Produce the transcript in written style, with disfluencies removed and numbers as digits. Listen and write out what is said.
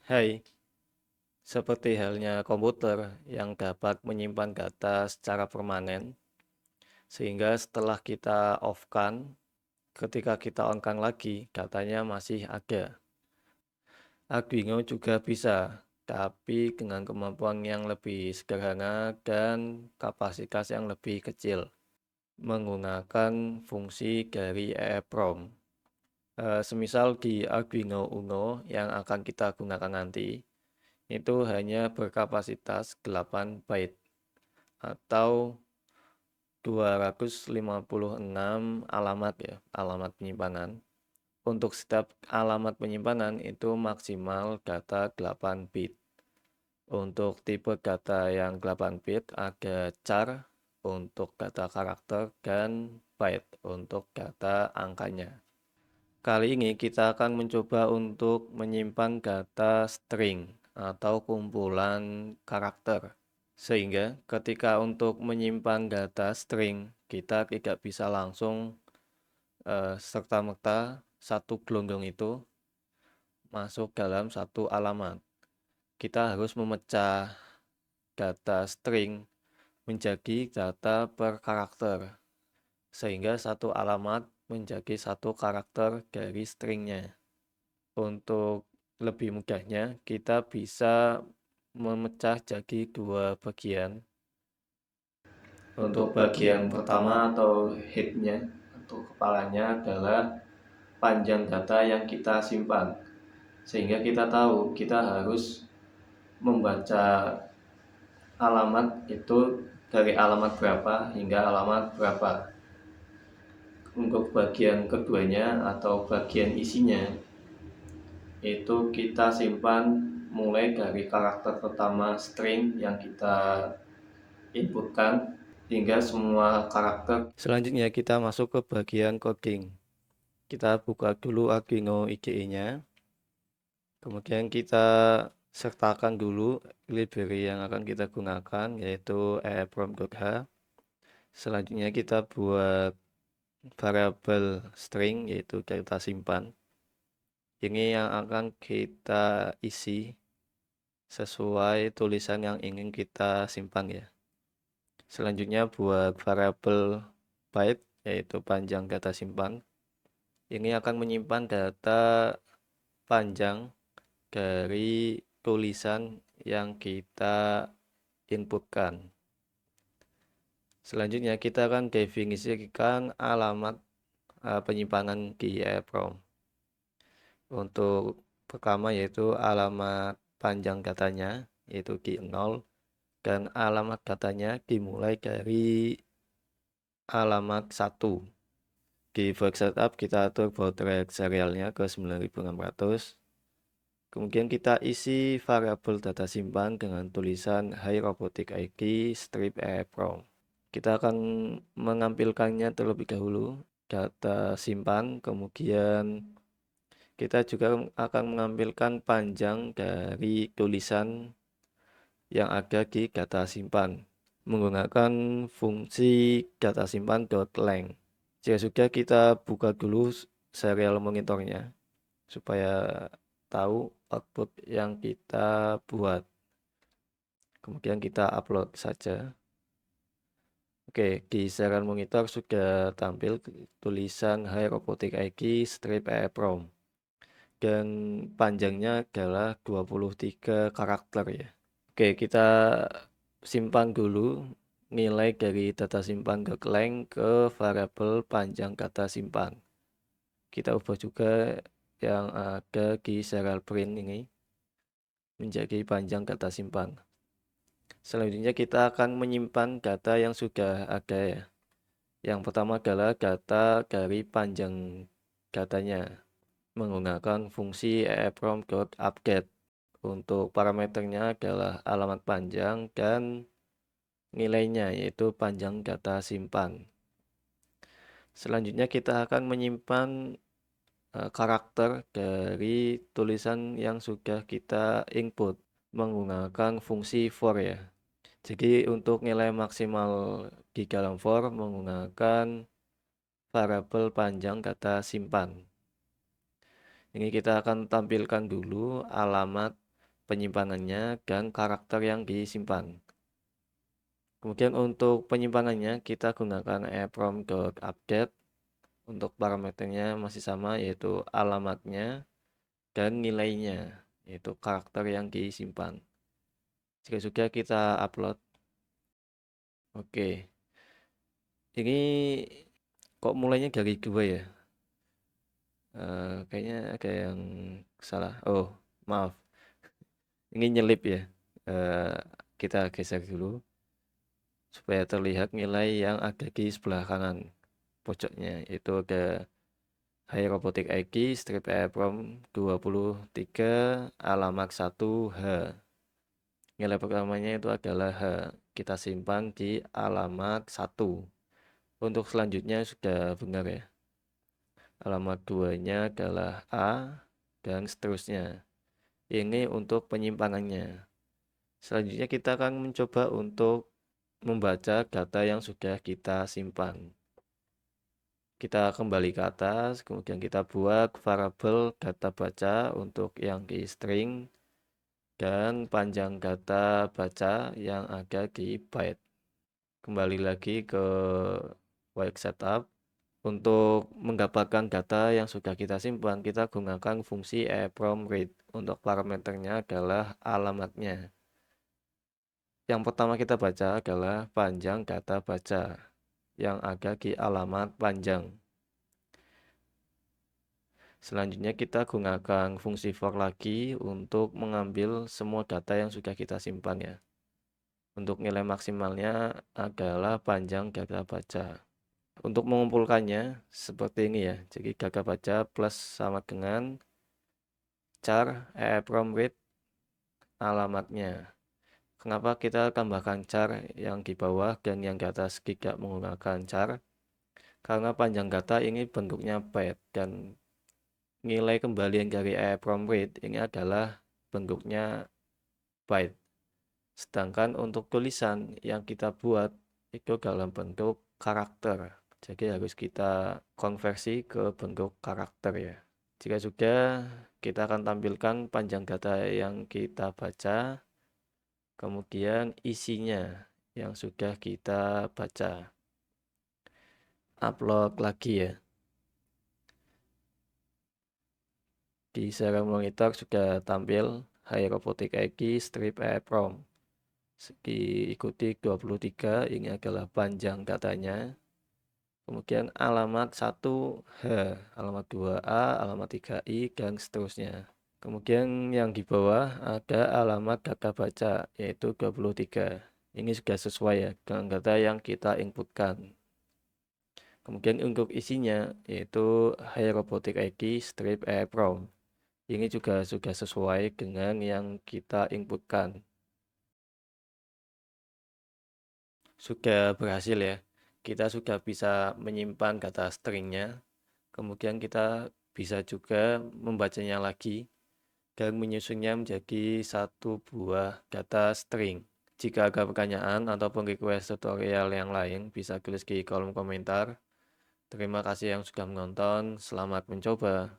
Hai, seperti halnya komputer yang dapat menyimpan data secara permanen, sehingga setelah kita off-kan, ketika kita on-kan lagi, datanya masih ada. Arduino juga bisa, tapi dengan kemampuan yang lebih sederhana dan kapasitas yang lebih kecil, menggunakan fungsi dari EEPROM. Semisal di Arduino Uno yang akan kita gunakan nanti, itu hanya berkapasitas 8 byte atau 256 alamat ya, alamat penyimpanan. Untuk setiap alamat penyimpanan itu maksimal data 8 bit. Untuk tipe data yang 8 bit ada char untuk data karakter dan byte untuk data angkanya. Kali ini kita akan mencoba untuk menyimpan data string atau kumpulan karakter. Sehingga ketika untuk menyimpan data string, kita tidak bisa langsung serta-merta satu gelondong itu masuk dalam satu alamat. Kita harus memecah data string menjadi data per karakter. Sehingga satu alamat menjadi satu karakter dari stringnya. Untuk lebih mudahnya, kita bisa memecah jadi dua bagian. Untuk bagian pertama atau headnya atau kepalanya adalah panjang data yang kita simpan. Sehingga kita tahu kita harus membaca alamat itu dari alamat berapa hingga alamat berapa. Untuk bagian keduanya atau bagian isinya itu kita simpan mulai dari karakter pertama string yang kita inputkan hingga semua karakter. Selanjutnya kita masuk ke bagian coding. Kita buka dulu Arduino IDE-nya. Kemudian kita sertakan dulu library yang akan kita gunakan, yaitu eeprom.h. Selanjutnya kita buat variabel string, yaitu data simpan. Ini yang akan kita isi sesuai tulisan yang ingin kita simpan ya. Selanjutnya buat variabel byte, yaitu panjang data simpan. Ini akan menyimpan data panjang dari tulisan yang kita inputkan. Selanjutnya kita akan definisikan alamat penyimpanan di EEPROM. Untuk pertama yaitu alamat panjang datanya, yaitu di 0, dan alamat datanya dimulai dari alamat 1. Di fork setup kita atur baud rate serialnya ke 9600. Kemudian kita isi variabel data simpan dengan tulisan Hi Robotic ID strip EEPROM. Kita akan menampilkannya terlebih dahulu, data simpan, kemudian kita juga akan menampilkan panjang dari tulisan yang ada di data simpan menggunakan fungsi data simpan.length. Jika sudah, kita buka dulu serial monitornya supaya tahu output yang kita buat. Kemudian kita upload saja. Oke, di serial monitor sudah tampil tulisan Hi Robotic ID strip EEPROM. Dan panjangnya adalah 23 karakter ya. Oke, kita simpan dulu nilai dari data simpan .length ke variabel panjang data simpan. Kita ubah juga yang ada di serial print ini menjadi panjang data simpan. Selanjutnya kita akan menyimpan data yang sudah ada ya. Yang pertama adalah data dari panjang datanya menggunakan fungsi eeprom.update. Untuk parameternya adalah alamat panjang dan nilainya yaitu panjang data simpan. Selanjutnya kita akan menyimpan karakter dari tulisan yang sudah kita input menggunakan fungsi for ya. Jadi untuk nilai maksimal di dalam for menggunakan variabel panjang data simpan. Ini kita akan tampilkan dulu alamat penyimpanannya dan karakter yang disimpan. Kemudian untuk penyimpanannya kita gunakan EEPROM.update. Untuk parameternya masih sama, yaitu alamatnya dan nilainya, yaitu karakter yang disimpan. Jika sudah kita upload. Oke, ini kok mulainya dari 2 ya? Kayaknya ada yang salah. Oh, maaf. Ini nyelip ya. Eh, kita geser dulu supaya terlihat nilai yang ada di sebelah kanan pojoknya. Itu ada Hai Robotik ID strip EEPROM 23 alamat 1H. Nilai pertamanya itu adalah H. Kita simpan di alamat 1. Untuk selanjutnya sudah benar ya. Alamat 2-nya adalah A dan seterusnya. Ini untuk penyimpanannya. Selanjutnya kita akan mencoba untuk membaca data yang sudah kita simpan. Kita kembali ke atas, kemudian kita buat variabel data baca untuk yang di string dan panjang data baca yang ada di byte. Kembali lagi ke while setup. Untuk mendapatkan data yang sudah kita simpan, kita gunakan fungsi EEPROM_read. Untuk parameternya adalah alamatnya. Yang pertama kita baca adalah panjang data baca yang ada di alamat panjang. Selanjutnya kita gunakan fungsi for lagi untuk mengambil semua data yang sudah kita simpan ya. Untuk nilai maksimalnya adalah panjang data baca. Untuk mengumpulkannya seperti ini ya. Jadi data baca plus sama dengan char EEPROM_read alamatnya. Kenapa kita tambahkan char yang di bawah dan yang di atas tidak menggunakan char? Karena panjang data ini bentuknya byte dan nilai kembalian dari EEPROM_read ini adalah bentuknya byte. Sedangkan untuk tulisan yang kita buat itu dalam bentuk karakter. Jadi harus kita konversi ke bentuk karakter ya. Jika sudah, kita akan tampilkan panjang data yang kita baca, kemudian isinya yang sudah kita baca. Upload lagi ya. Di serial monitor sudah tampil Hai Robotik ID strip EEPROM. Diikuti 23, ini adalah panjang datanya. Kemudian alamat 1H, alamat 2A, alamat 3I, dan seterusnya. Kemudian yang di bawah ada alamat data baca, yaitu 23. Ini sudah sesuai ya dengan data yang kita inputkan. Kemudian untuk isinya, yaitu Hai Robotik ID strip EEPROM. Ini juga sudah sesuai dengan yang kita inputkan. Sudah berhasil ya. Kita sudah bisa menyimpan data stringnya. Kemudian kita bisa juga membacanya lagi dan menyusunnya menjadi satu buah data string. Jika ada pertanyaan ataupun request tutorial yang lain, bisa tulis di kolom komentar. Terima kasih yang sudah menonton. Selamat mencoba.